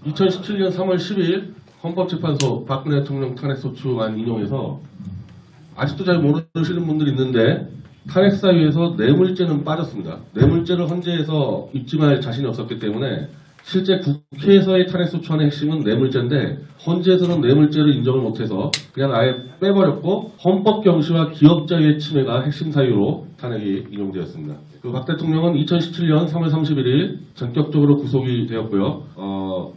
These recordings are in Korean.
2017년 3월 10일 헌법재판소 박근혜 대통령 탄핵소추안 인용해서 아직도 잘 모르시는 분들이 있는데 탄핵 사유에서 뇌물죄는 빠졌습니다. 뇌물죄를 헌재에서 입증할 자신이 없었기 때문에 실제 국회에서의 탄핵소추안의 핵심은 뇌물죄인데 헌재에서는 뇌물죄를 인정을 못해서 그냥 아예 빼버렸고 헌법 경시와 기업자유의 침해가 핵심 사유로 탄핵이 인용되었습니다. 박 대통령은 2017년 3월 31일 전격적으로 구속이 되었고요.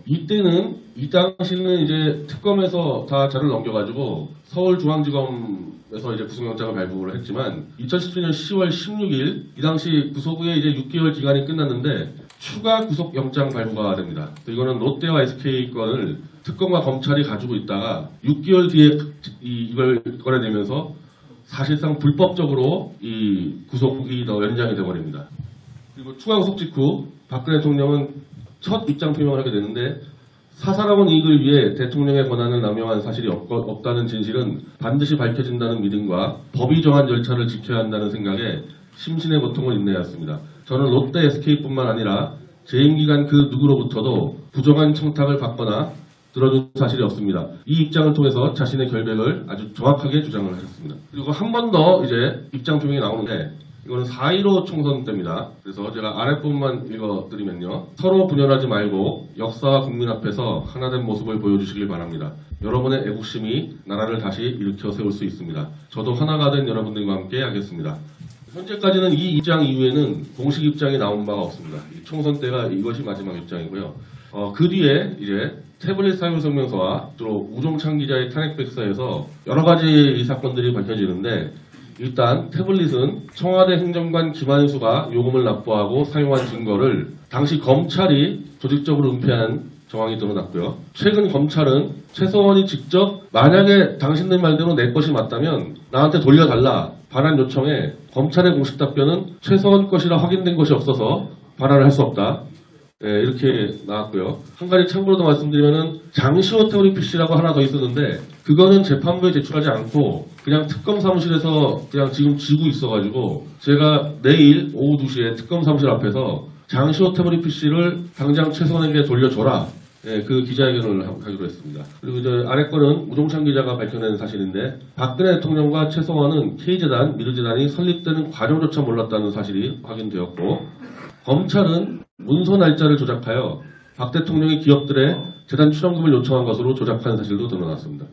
이때는 이 당시는 이제 특검에서 다 자료를 넘겨가지고 서울중앙지검에서 이제 구속영장을 발부를 했지만 2017년 10월 16일 이 당시 구속 후에 이제 6개월 기간이 끝났는데 추가 구속영장 발부가 됩니다. 이거는 롯데와 SK 건을 특검과 검찰이 가지고 있다가 6개월 뒤에 이걸 꺼내내면서 사실상 불법적으로 이 구속이 더 연장이 되어버립니다. 그리고 추가 구속 직후 박근혜 대통령은 첫 입장 표명을 하게 되는데 사사로운 이익을 위해 대통령의 권한을 남용한 사실이 없다는 진실은 반드시 밝혀진다는 믿음과 법이 정한 절차를 지켜야 한다는 생각에 심신의 고통을 인내하였습니다. 저는 롯데 SK뿐만 아니라 재임 기간 그 누구로부터도 부정한 청탁을 받거나 들어준 사실이 없습니다. 이 입장을 통해서 자신의 결백을 아주 정확하게 주장을 하셨습니다. 그리고 한 번 더 이제 입장 표명이 나오는데 이거는 4.15 총선 때입니다. 그래서 제가 아랫부분만 읽어드리면요. 서로 분열하지 말고 역사와 국민 앞에서 하나된 모습을 보여주시길 바랍니다. 여러분의 애국심이 나라를 다시 일으켜 세울 수 있습니다. 저도 하나가 된 여러분들과 함께 하겠습니다. 현재까지는 이 입장 이후에는 공식 입장이 나온 바가 없습니다. 총선 때가 이것이 마지막 입장이고요. 그 뒤에 이제 태블릿 사유성명서와 또 우종찬 기자의 탄핵 백서에서 여러 가지 사건들이 밝혀지는데 일단 태블릿은 청와대 행정관 김한수가 요금을 납부하고 사용한 증거를 당시 검찰이 조직적으로 은폐한 정황이 드러났고요. 최근 검찰은 최서원이 직접 만약에 당신들 말대로 내 것이 맞다면 나한테 돌려달라 반환 요청에 검찰의 공식 답변은 최서원 것이라 확인된 것이 없어서 반환을 할 수 없다. 네, 이렇게 나왔고요. 한 가지 참고로 더 말씀드리면은 장시호 태블릿 PC라고 하나 더 있었는데 그거는 재판부에 제출하지 않고 그냥 특검 사무실에서 그냥 지금 지고 있어가지고 제가 내일 오후 2시에 특검 사무실 앞에서 장시호 태블릿 PC를 당장 최서원에게 돌려줘라. 네, 그 기자회견을 하기로 했습니다. 그리고 이제 아래 거는 우종찬 기자가 밝혀낸 사실인데 박근혜 대통령과 최서원은 K재단, 미르재단이 설립되는 과정조차 몰랐다는 사실이 확인되었고 검찰은 문서 날짜를 조작하여 박 대통령이 기업들의 재단 출연금을 요청한 것으로 조작한 사실도 드러났습니다.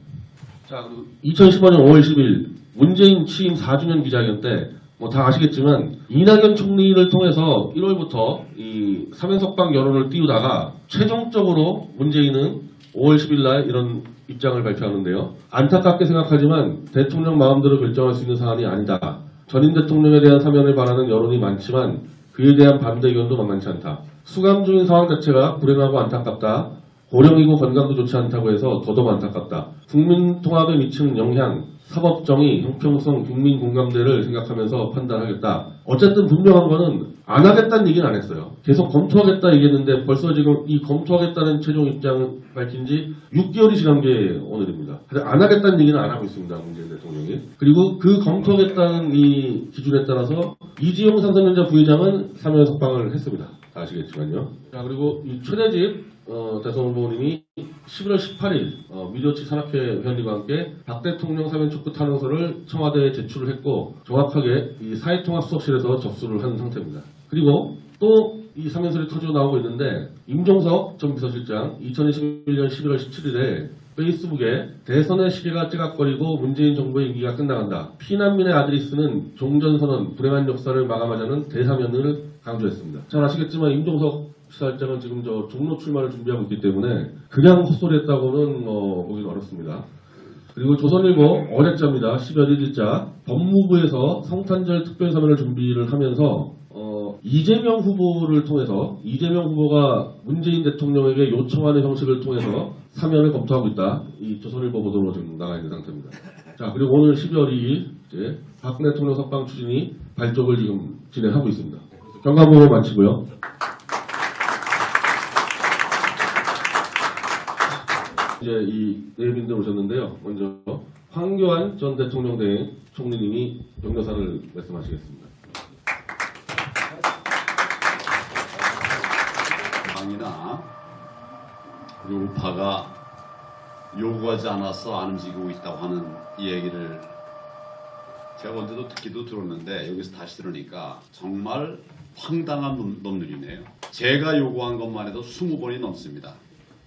자, 그리고 2015년 5월 10일 문재인 취임 4주년 기자회견 때 뭐 다 아시겠지만 이낙연 총리를 통해서 1월부터 이 사면석방 여론을 띄우다가 최종적으로 문재인은 5월 10일 날 이런 입장을 발표하는데요. 안타깝게 생각하지만 대통령 마음대로 결정할 수 있는 사안이 아니다. 전임 대통령에 대한 사면을 바라는 여론이 많지만 그에 대한 반대 의견도 만만치 않다. 수감 중인 상황 자체가 불행하고 안타깝다. 고령이고 건강도 좋지 않다고 해서 더더욱 안타깝다. 국민 통합에 미치는 영향, 사법정의, 형평성, 국민 공감대를 생각하면서 판단하겠다. 어쨌든 분명한 거는 안 하겠다는 얘기는 안 했어요. 계속 검토하겠다 얘기했는데 벌써 지금 이 검토하겠다는 최종 입장을 밝힌 지 6개월이 지난 게 오늘입니다. 안 하겠다는 얘기는 안 하고 있습니다. 문재인 대통령이. 그리고 그 검토하겠다는 이 기준에 따라서 이재용 삼성전자 부회장은 사면 석방을 했습니다. 다 아시겠지만요. 자, 그리고 이 최대집 대선 후보님이 11월 18일 미디어치 산악회 회원들과 함께 박 대통령 사면 촉구 탄원서를 청와대에 제출을 했고 정확하게 이 사회통합수석실에서 접수를 한 상태입니다. 그리고 또 이 사면설이 터져 나오고 있는데 임종석 전 비서실장 2021년 11월 17일에 페이스북에 대선의 시계가 찌각거리고 문재인 정부의 임기가 끝나간다. 피난민의 아들이 쓰는 종전선언 불행한 역사를 마감하자는 대사면을 강조했습니다. 잘 아시겠지만 임종석 시사실장은 지금 저 종로 출마를 준비하고 있기 때문에 그냥 헛소리했다고는 보기는 어렵습니다. 그리고 조선일보 어제자입니다. 10월 1일자 법무부에서 성탄절 특별사면을 준비를 하면서 이재명 후보를 통해서 이재명 후보가 문재인 대통령에게 요청하는 형식을 통해서 사면을 검토하고 있다. 이 조선일보 보도로 지금 나가 있는 상태입니다. 자, 그리고 오늘 12월 2일 이제 박근혜 대통령 석방 추진이 발족을 지금 진행하고 있습니다. 경감보고 마치고요. 이제 이 내빈들 오셨는데요. 먼저 황교안 전 대통령 대행 총리님이 영려사를 말씀하시겠습니다. 감사합니다. 우리 우파가 요구하지 않아서 안 움직이고 있다고 하는 이 얘기를 제가 언제도 듣기도 들었는데 여기서 다시 들으니까 정말 황당한 놈들이네요. 제가 요구한 것만 해도 20번이 넘습니다.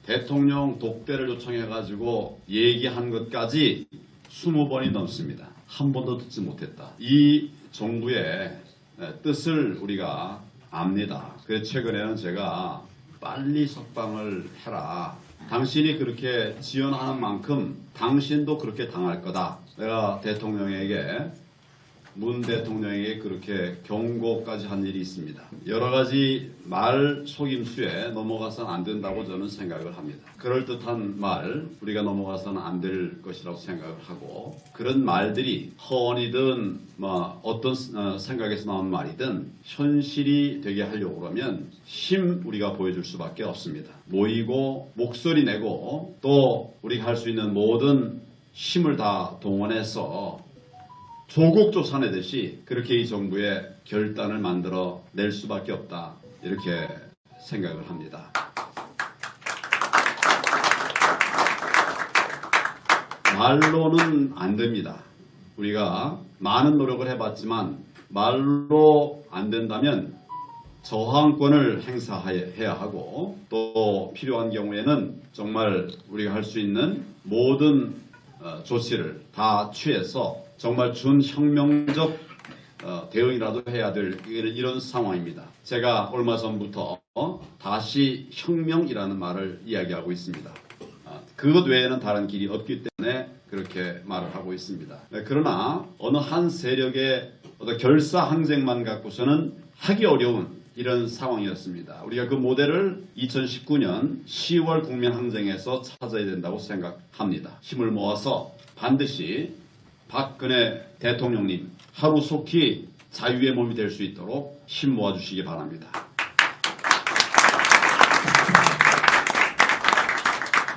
대통령 독대를 요청해가지고 얘기한 것까지 20번이 넘습니다. 한 번도 듣지 못했다. 이 정부의 뜻을 우리가 압니다. 그래서 최근에는 제가 빨리 석방을 해라. 당신이 그렇게 지원하는 만큼 당신도 그렇게 당할 거다. 내가 대통령에게 문 대통령에게 그렇게 경고까지 한 일이 있습니다. 여러 가지 말 속임수에 넘어가서는 안 된다고 저는 생각을 합니다. 그럴듯한 말 우리가 넘어가서는 안 될 것이라고 생각을 하고 그런 말들이 허언이든 어떤 생각에서 나온 말이든 현실이 되게 하려고 그러면 힘 우리가 보여줄 수밖에 없습니다. 모이고 목소리 내고 또 우리가 할 수 있는 모든 힘을 다 동원해서 조국 쫓아내듯이 그렇게 이 정부의 결단을 만들어 낼 수밖에 없다. 이렇게 생각을 합니다. 말로는 안 됩니다. 우리가 많은 노력을 해봤지만 말로 안 된다면 저항권을 행사해야 하고 또 필요한 경우에는 정말 우리가 할 수 있는 모든 조치를 다 취해서 정말 준혁명적 대응이라도 해야 될 이런 상황입니다. 제가 얼마 전부터 다시 혁명이라는 말을 이야기하고 있습니다. 그것 외에는 다른 길이 없기 때문에 그렇게 말을 하고 있습니다. 그러나 어느 한 세력의 어떤 결사항쟁만 갖고서는 하기 어려운 이런 상황이었습니다. 우리가 그 모델을 2019년 10월 국민항쟁에서 찾아야 된다고 생각합니다. 힘을 모아서 반드시 박근혜 대통령님 하루속히 자유의 몸이 될 수 있도록 힘 모아주시기 바랍니다.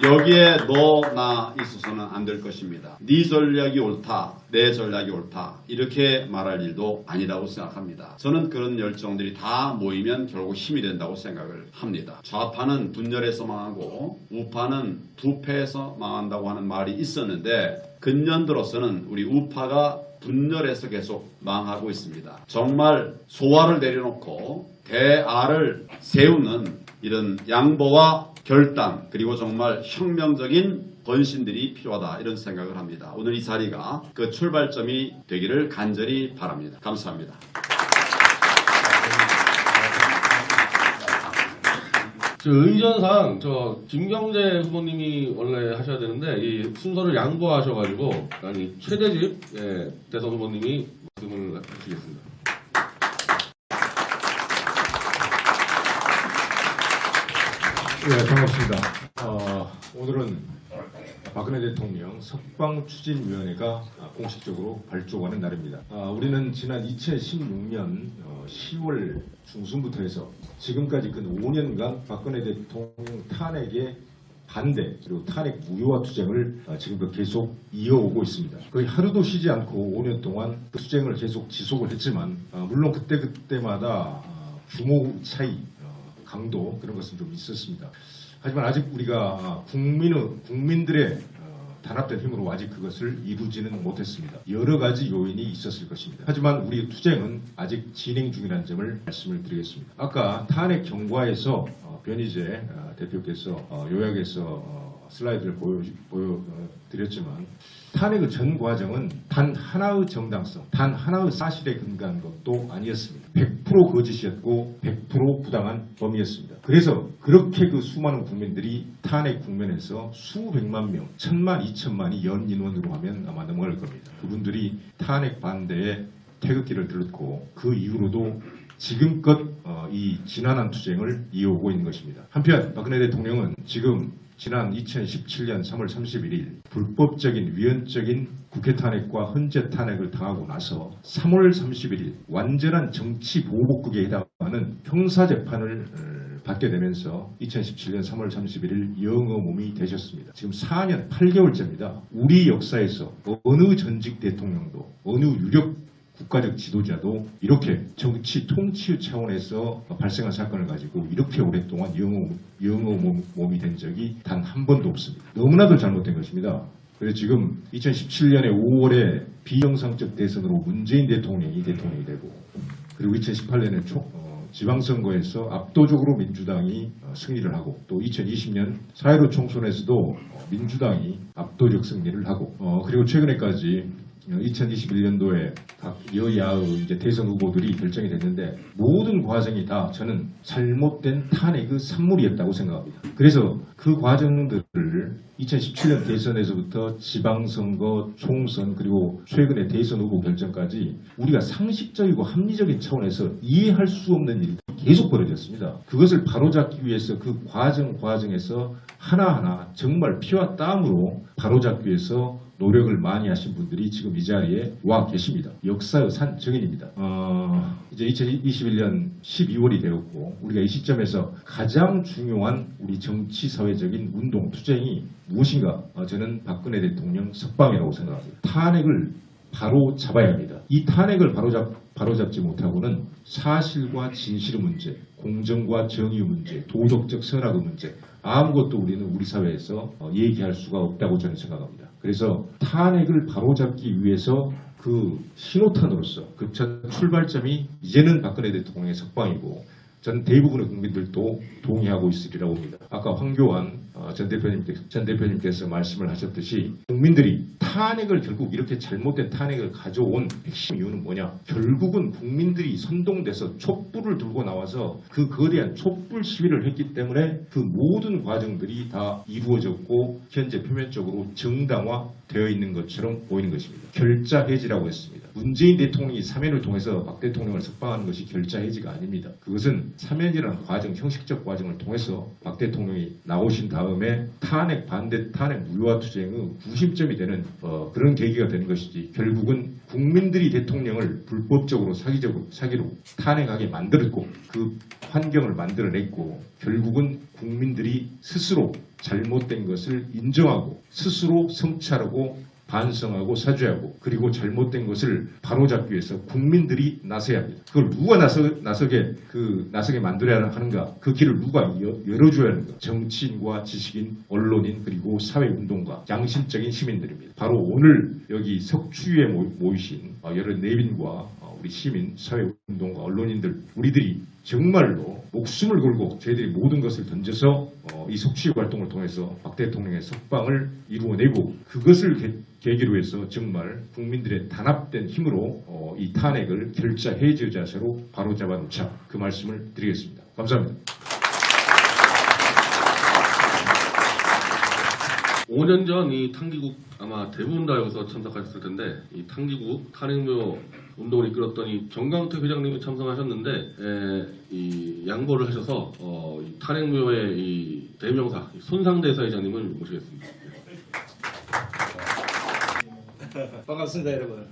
여기에 너 있어서는 안 될 것입니다. 네 전략이 옳다, 내 전략이 옳다 이렇게 말할 일도 아니라고 생각합니다. 저는 그런 열정들이 다 모이면 결국 힘이 된다고 생각을 합니다. 좌파는 분열해서 망하고 우파는 부패해서 망한다고 하는 말이 있었는데 근년 들어서는 우리 우파가 분열해서 계속 망하고 있습니다. 정말 소화를 내려놓고 대아를 세우는 이런 양보와 결단 그리고 정말 혁명적인 번신들이 필요하다 이런 생각을 합니다. 오늘 이 자리가 그 출발점이 되기를 간절히 바랍니다. 감사합니다. 의전상 김경재 후보님이 원래 하셔야 되는데 이 순서를 양보하셔가지고 최대집 대선 후보님이 말씀을 하시겠습니다. 네, 반갑습니다. 오늘은 박근혜 대통령 석방추진위원회가 공식적으로 발족하는 날입니다. 우리는 지난 2016년 10월 중순부터 해서 지금까지 근 5년간 박근혜 대통령 탄핵에 반대 그리고 탄핵 무효화 투쟁을 지금도 계속 이어오고 있습니다. 거의 하루도 쉬지 않고 5년 동안 그 투쟁을 계속 지속을 했지만 물론 그때마다 규모 차이 강도 그런 것은 좀 있었습니다. 하지만 아직 우리가 국민들의 단합된 힘으로 아직 그것을 이루지는 못했습니다. 여러 가지 요인이 있었을 것입니다. 하지만 우리 투쟁은 아직 진행 중이라는 점을 말씀을 드리겠습니다. 아까 탄핵 경과에서 변희재 대표께서 요약해서 슬라이드를 보여드렸지만 탄핵의 전 과정은 단 하나의 정당성, 단 하나의 사실에 근거한 것도 아니었습니다. 100% 거짓이었고 100% 부당한 범이었습니다. 그래서 그렇게 그 수많은 국민들이 탄핵 국면에서 수백만 명, 1000만, 2000만이 연인원으로 하면 아마 넘어갈 겁니다. 그분들이 탄핵 반대에 태극기를 들었고 그 이후로도 지금껏 이 지난한 투쟁을 이어오고 있는 것입니다. 한편 박근혜 대통령은 지금 지난 2017년 3월 31일 불법적인 위헌적인 국회 탄핵과 헌재 탄핵을 당하고 나서 3월 31일 완전한 정치 보복극에 해당하는 형사재판을 받게 되면서 2017년 3월 31일 영어몸이 되셨습니다. 지금 4년 8개월째입니다. 우리 역사에서 어느 전직 대통령도 어느 유력 국가적 지도자도 이렇게 정치 통치 차원에서 발생한 사건을 가지고 이렇게 오랫동안 영어몸이 된 적이 단 한 번도 없습니다. 너무나도 잘못된 것입니다. 그래서 지금 2017년에 5월에 비정상적 대선으로 문재인 대통령이 되고, 그리고 2018년에 지방선거에서 압도적으로 민주당이 승리를 하고, 또 2020년 4.15 총선에서도 민주당이 압도적 승리를 하고, 그리고 최근에까지 2021년도에 각 여야의 이제 대선 후보들이 결정이 됐는데, 모든 과정이 다 저는 잘못된 탄핵의 산물이었다고 생각합니다. 그래서 그 과정들을 2017년 대선에서부터 지방선거, 총선, 그리고 최근의 대선 후보 결정까지 우리가 상식적이고 합리적인 차원에서 이해할 수 없는 일이 계속 벌어졌습니다. 그것을 바로잡기 위해서 그 과정에서 하나하나 정말 피와 땀으로 바로잡기 위해서 노력을 많이 하신 분들이 지금 이 자리에 와 계십니다. 역사의 산 증인입니다. 이제 2021년 12월이 되었고, 우리가 이 시점에서 가장 중요한 우리 정치 사회적인 운동 투쟁이 무엇인가? 저는 박근혜 대통령 석방이라고 생각합니다. 탄핵을 바로 잡아야 합니다. 이 탄핵을 바로잡지 못하고는 사실과 진실의 문제, 공정과 정의의 문제, 도덕적 선악의 문제, 아무것도 우리는 우리 사회에서 얘기할 수가 없다고 저는 생각합니다. 그래서 탄핵을 바로잡기 위해서 그 신호탄으로서 급한 출발점이 이제는 박근혜 대통령의 석방이고, 저는 대부분의 국민들도 동의하고 있으리라고 봅니다. 아까 황교안 전 대표님께서 말씀을 하셨듯이 국민들이 탄핵을 결국 이렇게 잘못된 탄핵을 가져온 핵심 이유는 뭐냐? 결국은 국민들이 선동돼서 촛불을 들고 나와서 그 거대한 촛불 시위를 했기 때문에 그 모든 과정들이 다 이루어졌고 현재 표면적으로 정당화되어 있는 것처럼 보이는 것입니다. 결자 해지라고 했습니다. 문재인 대통령이 사면을 통해서 박 대통령을 석방하는 것이 결자 해지가 아닙니다. 그것은 사면이라는 과정, 형식적 과정을 통해서 박 대통령이 나오신 다음에 탄핵 반대, 탄핵 무효화 투쟁의 구심점이 되는 그런 계기가 되는 것이지, 결국은 국민들이 대통령을 불법적으로 사기로 탄핵하게 만들었고, 그 환경을 만들어냈고, 결국은 국민들이 스스로 잘못된 것을 인정하고 스스로 성찰하고 반성하고 사죄하고, 그리고 잘못된 것을 바로잡기 위해서 국민들이 나서야 합니다. 그걸 누가 나서게 만들어야 하는가? 그 길을 누가 열어줘야 하는가? 정치인과 지식인, 언론인, 그리고 사회운동가, 양심적인 시민들입니다. 바로 오늘 여기 석추위에 모이신 여러 내빈과 우리 시민, 사회운동가, 언론인들, 우리들이 정말로 목숨을 걸고 저희들이 모든 것을 던져서 이 석추위 활동을 통해서 박 대통령의 석방을 이루어내고, 그것을 계기로 해서 정말 국민들의 단합된 힘으로 이 탄핵을 결자 해지 자세로 바로잡아 놓자, 그 말씀을 드리겠습니다. 감사합니다. 5년 전 이 탕기국 아마 대부분 다 여기서 참석하셨을 텐데, 이 탕기국 탄핵무효 운동을 이끌었던 이 정강태 회장님이 참석하셨는데, 이 양보를 하셔서 이 탄핵무효의 이 대명사 손상대사 회장님을 모시겠습니다. 반갑습니다, 여러분.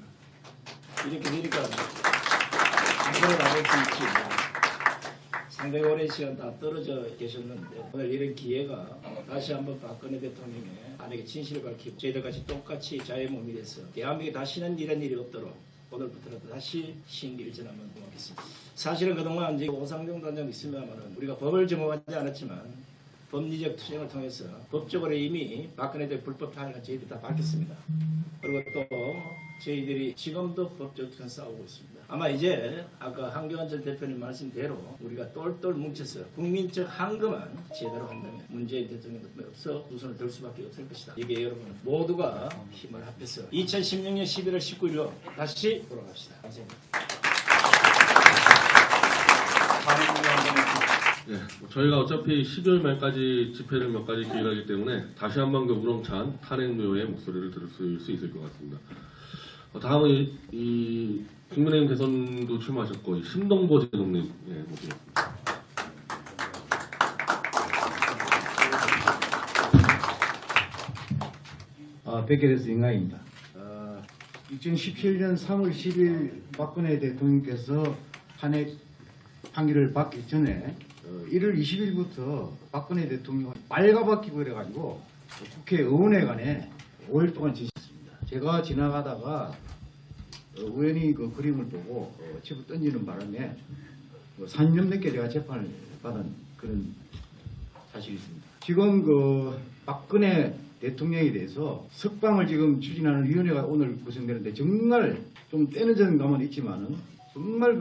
이렇게 되니까 한번에 나올 수 있지. 상당히 오랜 시간 다 떨어져 계셨는데, 오늘 이런 기회가 다시 한번 박근혜 대통령의 탄핵의 진실을 밝히고 저희들같이 똑같이 자유몸이 돼서 대한민국에 다시는 이런 일이 없도록 오늘부터라도 다시 신기일전하면 고맙겠습니다. 사실은 그동안 이제 오상정 단장 있으면은 우리가 법을 정하지 않았지만 법리적 투쟁을 통해서 법적으로 이미 박근혜 대 불법 탄핵을 저희들이 다 밝혔습니다. 그리고 또 저희들이 지금도 법적 투쟁 싸우고 있습니다. 아마 이제 아까 한교안 전 대표님 말씀대로 우리가 똘똘 뭉쳐서 국민적 한금만 제대로 한다면 문재인 대통령도 없어 두 손을 들 수밖에 없을 것이다. 이게 여러분 모두가 힘을 합해서 2016년 11월 19일로 다시 돌아갑시다. 감사합니다. 저희가 어차피 12월 말까지 집회를 몇 가지 기획하기 때문에 다시 한번 그 우렁찬 탄핵무효의 목소리를 들을 수 있을 것 같습니다. 다음은 이 국민의힘 대선도 출마하셨고 심동보 제동님 모시겠습니다. 뵙게 돼서 영광입니다. 2017년 3월 10일 박근혜 대통령께서 탄핵 판결을 받기 전에 1월 20일부터 박근혜 대통령이 빨가벗기고 이래가지고 국회 의원회관에 5일 동안 지냈습니다. 제가 지나가다가 우연히 그 그림을 보고 집어 던지는 바람에 3년 넘게 제가 재판을 받은 그런 사실이 있습니다. 지금 그 박근혜 대통령에 대해서 석방을 지금 추진하는 위원회가 오늘 구성되는데 정말 좀 떼는 감은 있지만은 정말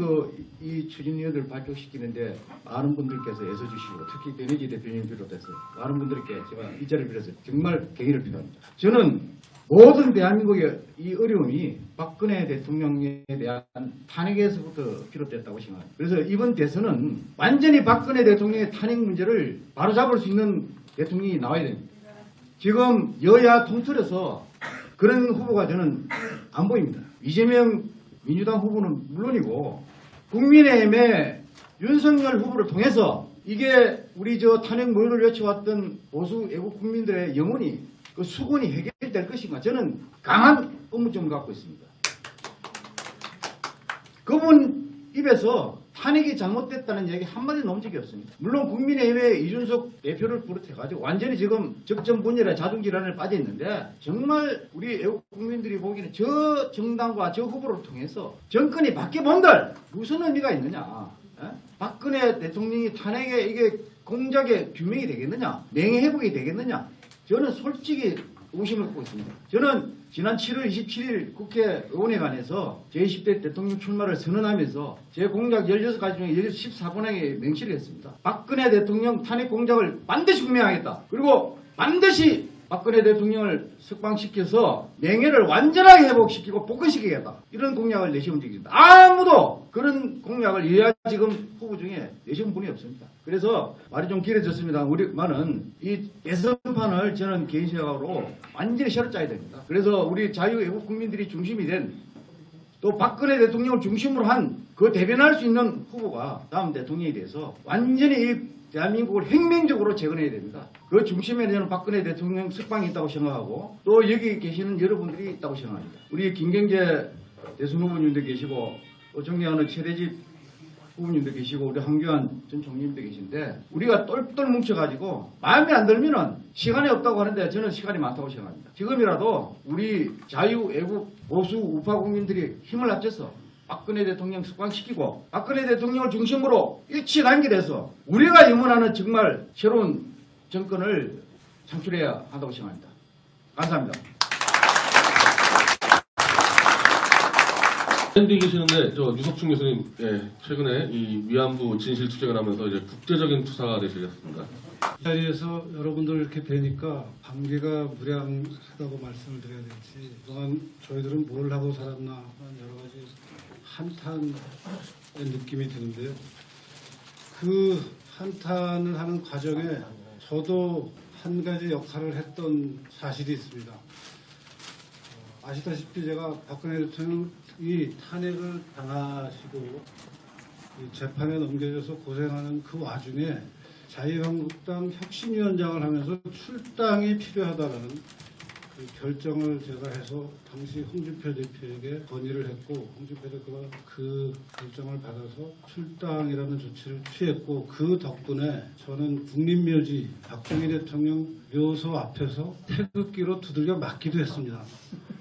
이 추진위원회를 발족시키는데 많은 분들께서 애써주시고 특히 변혜지 대표님 비롯해서 많은 분들께 제가 이 자리를 빌어서 정말 경의를 표합니다. 저는 모든 대한민국의 이 어려움이 박근혜 대통령에 대한 탄핵에서부터 비롯됐다고 생각합니다. 그래서 이번 대선은 완전히 박근혜 대통령의 탄핵 문제를 바로잡을 수 있는 대통령이 나와야 됩니다. 지금 여야 통틀어서 그런 후보가 저는 안 보입니다. 이재명 민주당 후보는 물론이고 국민의힘의 윤석열 후보를 통해서 이게 우리 탄핵 모의를 외쳐왔던 보수 애국 국민들의 영혼이 그 수건이 해결될 것인가 저는 강한 의문점을 갖고 있습니다. 그분 입에서 탄핵이 잘못됐다는 얘기 한마디 나온 적이 없습니다. 물론 국민의힘의 이준석 대표를 비롯해가지고 완전히 지금 적정분열의 자중질환에 빠져 있는데 정말 우리 애국 국민들이 보기에는 저 정당과 저 후보를 통해서 정권이 바뀌어본들 무슨 의미가 있느냐. 박근혜 대통령이 탄핵에 이게 공작의 규명이 되겠느냐. 명예회복이 되겠느냐. 저는 솔직히 의심을 갖고 있습니다. 저는 지난 7월 27일 국회의원회관에서 제20대 대통령 출마를 선언하면서 제 공작 16가지 중에 14번에 명시를 했습니다. 박근혜 대통령 탄핵 공작을 반드시 규명하겠다. 그리고 반드시 박근혜 대통령을 석방시켜서 명예를 완전하게 회복시키고 복권시키겠다. 이런 공약을 내세운 적이 있습니다. 아무도 그런 공약을 여야 지금 후보 중에 내세운 분이 없습니다. 그래서 말이 좀 길어졌습니다. 우리만은 이 대선판을 저는 개인 생각으로 완전히 새로 짜야 됩니다. 그래서 우리 자유애국 국민들이 중심이 된 또 박근혜 대통령을 중심으로 한 그 대변할 수 있는 후보가 다음 대통령에 대해서 완전히 이 대한민국을 혁명적으로 재건해야 됩니다. 그 중심에 저는 박근혜 대통령 석방이 있다고 생각하고 또 여기 계시는 여러분들이 있다고 생각합니다. 우리 김경재 대선 후보님도 계시고 또 존경하는 최대집 후보님도 계시고 우리 황교안 전 총리님도 계신데 우리가 똘똘 뭉쳐가지고 마음에 안 들면은 시간이 없다고 하는데 저는 시간이 많다고 생각합니다. 지금이라도 우리 자유, 애국, 보수, 우파 국민들이 힘을 합쳐서 박근혜 대통령 석방시키고 박근혜 대통령을 중심으로 일치 단결해서 우리가 염원하는 정말 새로운 정권을 창출해야 한다고 생각합니다. 감사합니다. 밴드 계시는데 유석춘 교수님 최근에 이 위안부 진실 투쟁을 하면서 이제 국제적인 투사가 되시겠습니다. 이 자리에서 여러분들 이렇게 뵈니까 감개가 무량하다고 말씀을 드려야 될지 그동안 저희들은 뭘 하고 살았나 하는 여러 가지 한탄의 느낌이 드는데요. 그 한탄을 하는 과정에 저도 한 가지 역할을 했던 사실이 있습니다. 아시다시피 제가 박근혜 대통령이 탄핵을 당하시고 재판에 넘겨져서 고생하는 그 와중에 자유한국당 혁신위원장을 하면서 출당이 필요하다는 그 결정을 제가 해서 당시 홍준표 대표에게 건의를 했고 홍준표 대표가 그 결정을 받아서 출당이라는 조치를 취했고 그 덕분에 저는 국립묘지 박정희 대통령 묘소 앞에서 태극기로 두들겨 맞기도 했습니다.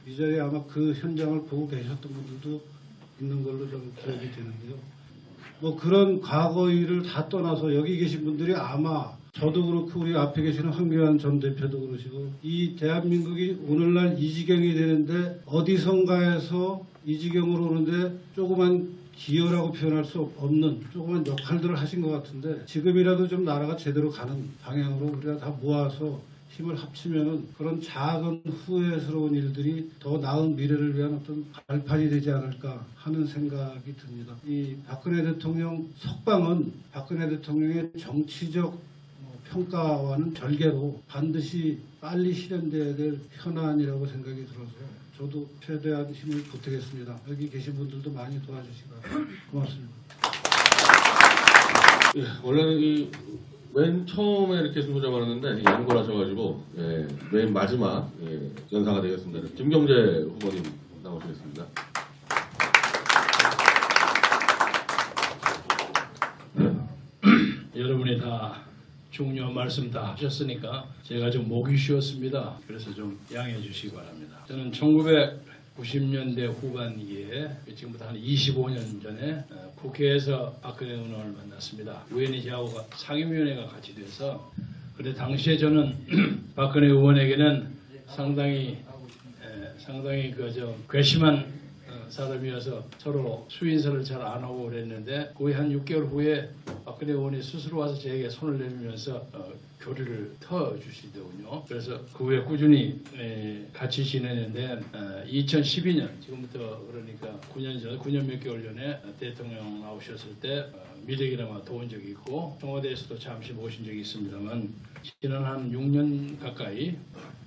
이 자리에 아마 그 현장을 보고 계셨던 분들도 있는 걸로 좀 기억이 되는데요. 뭐 그런 과거 일을 다 떠나서 여기 계신 분들이 아마 저도 그렇고 우리 앞에 계시는 황교안 전 대표도 그러시고 이 대한민국이 오늘날 이 지경이 되는데 어디선가에서 이 지경으로 오는데 조그만 기여라고 표현할 수 없는 조그만 역할들을 하신 것 같은데 지금이라도 좀 나라가 제대로 가는 방향으로 우리가 다 모아서 힘을 합치면은 그런 작은 후회스러운 일들이 더 나은 미래를 위한 어떤 발판이 되지 않을까 하는 생각이 듭니다. 이 박근혜 대통령 석방은 박근혜 대통령의 정치적 평가와는 별개로 반드시 빨리 실현돼야 될 현안이라고 생각이 들어서 저도 최대한 힘을 보태겠습니다. 여기 계신 분들도 많이 도와주시고 고맙습니다. 예, 원래는 맨 처음에 이렇게 순서정을 했는데 양보를 하셔가지고 맨 마지막 연사가 되겠습니다. 김경재 후보님 나오시겠습니다. 여러분이 다 중요한 말씀 다 하셨으니까 제가 좀 목이 쉬었습니다. 그래서 좀 양해해 주시기 바랍니다. 저는 90년대 후반기에 지금부터 한 25년 전에 국회에서 박근혜 의원을 만났습니다. 우연히 저하고 상임위원회가 같이 돼서 그때 당시에 저는 박근혜 의원에게는 상당히 괘씸한 사람이어서 서로 수인사를 잘 안 하고 그랬는데 거의 한 6개월 후에 박근혜 의원이 스스로 와서 저에게 손을 내밀면서 교류를 터주시더군요. 그래서 그 후에 꾸준히 같이 지내는데 2012년 지금부터 그러니까 9년 몇 개월 전에 대통령 나오셨을 때 미래기라마 도운 적이 있고 청와대에서도 잠시 모신 적이 있습니다만 지난 한 6년 가까이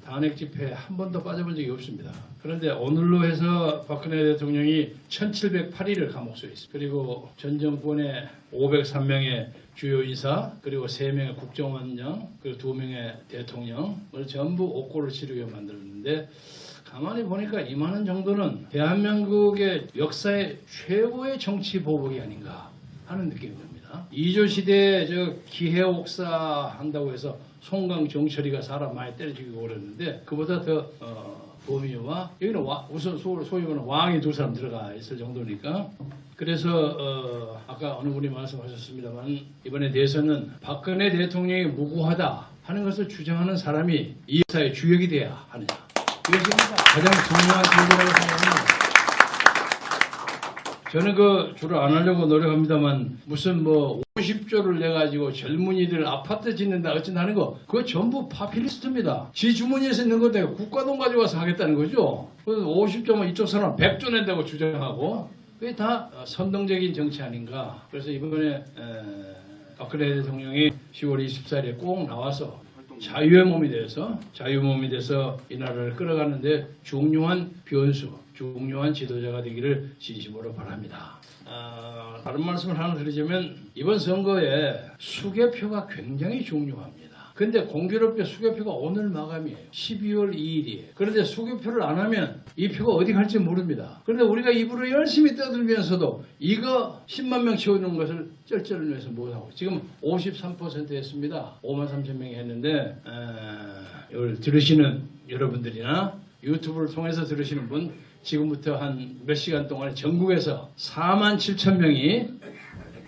탄핵 집회에 한 번도 빠져본 적이 없습니다. 그런데 오늘로 해서 박근혜 대통령이 1708일을 감옥소에 있습니다. 그리고 전 정권의 503명의 주요 인사 그리고 3명의 국정원장 그리고 2명의 대통령을 전부 옥고를 치르게 만들었는데 가만히 보니까 이만한 정도는 대한민국의 역사의 최고의 정치 보복이 아닌가 하는 느낌이 듭니다. 2조 시대에 저 기해옥사 한다고 해서 송강 정철이가 사람 많이 때려주고 그랬는데 그보다 더 범위와 여기는 우선 소위 말하는 왕이 2사람 들어가 있을 정도니까 그래서 아까 어느 분이 말씀하셨습니다만 이번에 대해서는 박근혜 대통령이 무고하다 하는 것을 주장하는 사람이 이 역사의 주역이 돼야 하느냐 이것이 가장 중요한 문제라고 생각합니다. 저는 그 주로 안 하려고 노력합니다만 무슨 뭐 50조를 내가지고 젊은이들 아파트 짓는다 어쩐다 하는 거 그거 전부 파퓰리스트입니다. 지 주머니에서 있는 건데 국가돈 가져와서 하겠다는 거죠. 50조면 이쪽 사람 100조 낸다고 주장하고 그게 다 선동적인 정치 아닌가. 그래서 이번에 박근혜 대통령이 10월 24일에 꼭 나와서 자유의 몸이 돼서 이 나라를 끌어가는데 중요한 변수 중요한 지도자가 되기를 진심으로 바랍니다. 다른 말씀을 하나 드리자면 이번 선거에 수개표가 굉장히 중요합니다. 근데 공교롭게 수개표가 오늘 마감이에요. 12월 2일이에요. 그런데 수개표를 안 하면 이 표가 어디 갈지 모릅니다. 그런데 우리가 입으로 열심히 떠들면서도 이거 10만 명 채우는 것을 쩔쩔을 위해서 못하고 지금 53% 했습니다. 5만 3천 명이 했는데 이걸 들으시는 여러분들이나 유튜브를 통해서 들으시는 분 지금부터 한 몇 시간 동안에 전국에서 4만 7천 명이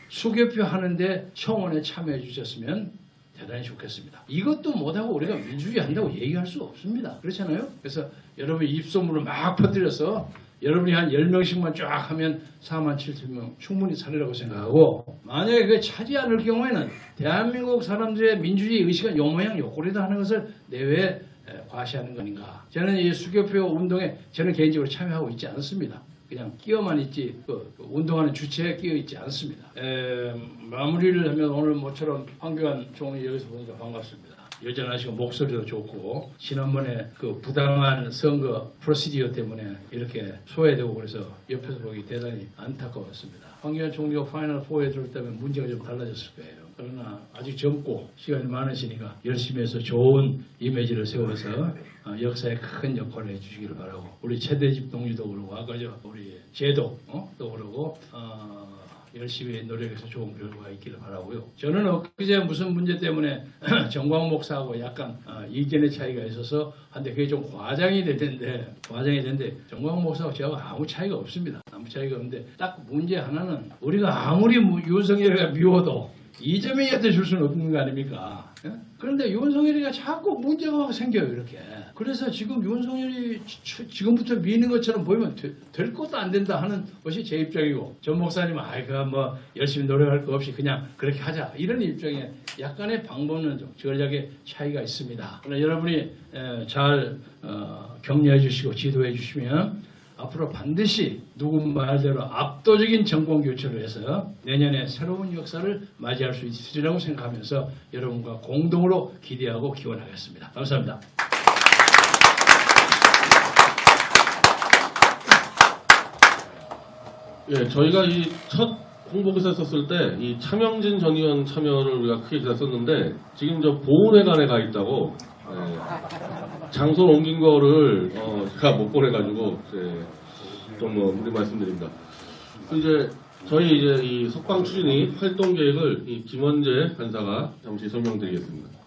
수개표 하는데 청원에 참여해 주셨으면 대단히 좋겠습니다. 이것도 못하고 우리가 민주주의 한다고 얘기할 수 없습니다. 그렇잖아요? 그래서 여러분 입소문을 막 퍼뜨려서 여러분이 한 10명씩만 쫙 하면 4만 7천 명 충분히 차리라고 생각하고 만약에 그게 차지 않을 경우에는 대한민국 사람들의 민주주의 의식은 요 모양 요 꼴이다 하는 것을 내외에 과시하는 거니까 저는 이 수개표 운동에 저는 개인적으로 참여하고 있지 않습니다. 그냥 끼어만 있지 운동하는 주체에 끼어 있지 않습니다. 마무리를 하면 오늘 모처럼 황교안 총리 여기서 보니까 반갑습니다. 여전하시고 목소리도 좋고 지난번에 그 부당한 선거 프로시디어 때문에 이렇게 소외되고 그래서 옆에서 보기 대단히 안타까웠습니다. 황교안 총리가 파이널 4에 들었다면 문제가 좀 달라졌을 거예요. 그러나 아직 젊고 시간이 많으시니까 열심히 해서 좋은 이미지를 세워서 역사에 큰 역할을 해주시기를 바라고 우리 최대집 동지도 그러고 아까 우리 제도 또 그러고 열심히 노력해서 좋은 결과가 있기를 바라고요. 저는 엊그제 무슨 문제 때문에 정광 목사하고 약간 이견의 차이가 있어서 한데 그게 좀 과장이 됐는데 정광 목사하고 저하고 아무 차이가 없습니다. 아무 차이가 없는데 딱 문제 하나는 우리가 아무리 윤석열이가 미워도 이재명한테 줄 수는 없는 거 아닙니까? 예? 그런데 윤석열이가 자꾸 문제가 막 생겨요 이렇게. 그래서 지금 윤석열이 지금부터 미는 것처럼 보이면 될 것도 안 된다 하는 것이 제 입장이고 전 목사님은 뭐 열심히 노력할 거 없이 그냥 그렇게 하자 이런 입장에 약간의 방법은 좀 전략의 차이가 있습니다. 그러나 여러분이 잘 격려해 주시고 지도해 주시면 앞으로 반드시 누구 말대로 압도적인 정권 교체를 해서 내년에 새로운 역사를 맞이할 수 있으리라고 생각하면서 여러분과 공동으로 기대하고 기원하겠습니다. 감사합니다. 예, 저희가 이 첫 홍보기사 썼을 때 이 차명진 전 의원 참여를 우리가 크게 기사 썼는데 지금 저 보훈회관에 가 있다고 장소를 옮긴 거를 제가 못 보내가지고 좀 우리 말씀드립니다. 이제 저희 이 석방 추진위 활동 계획을 이 김원재 간사가 잠시 설명드리겠습니다.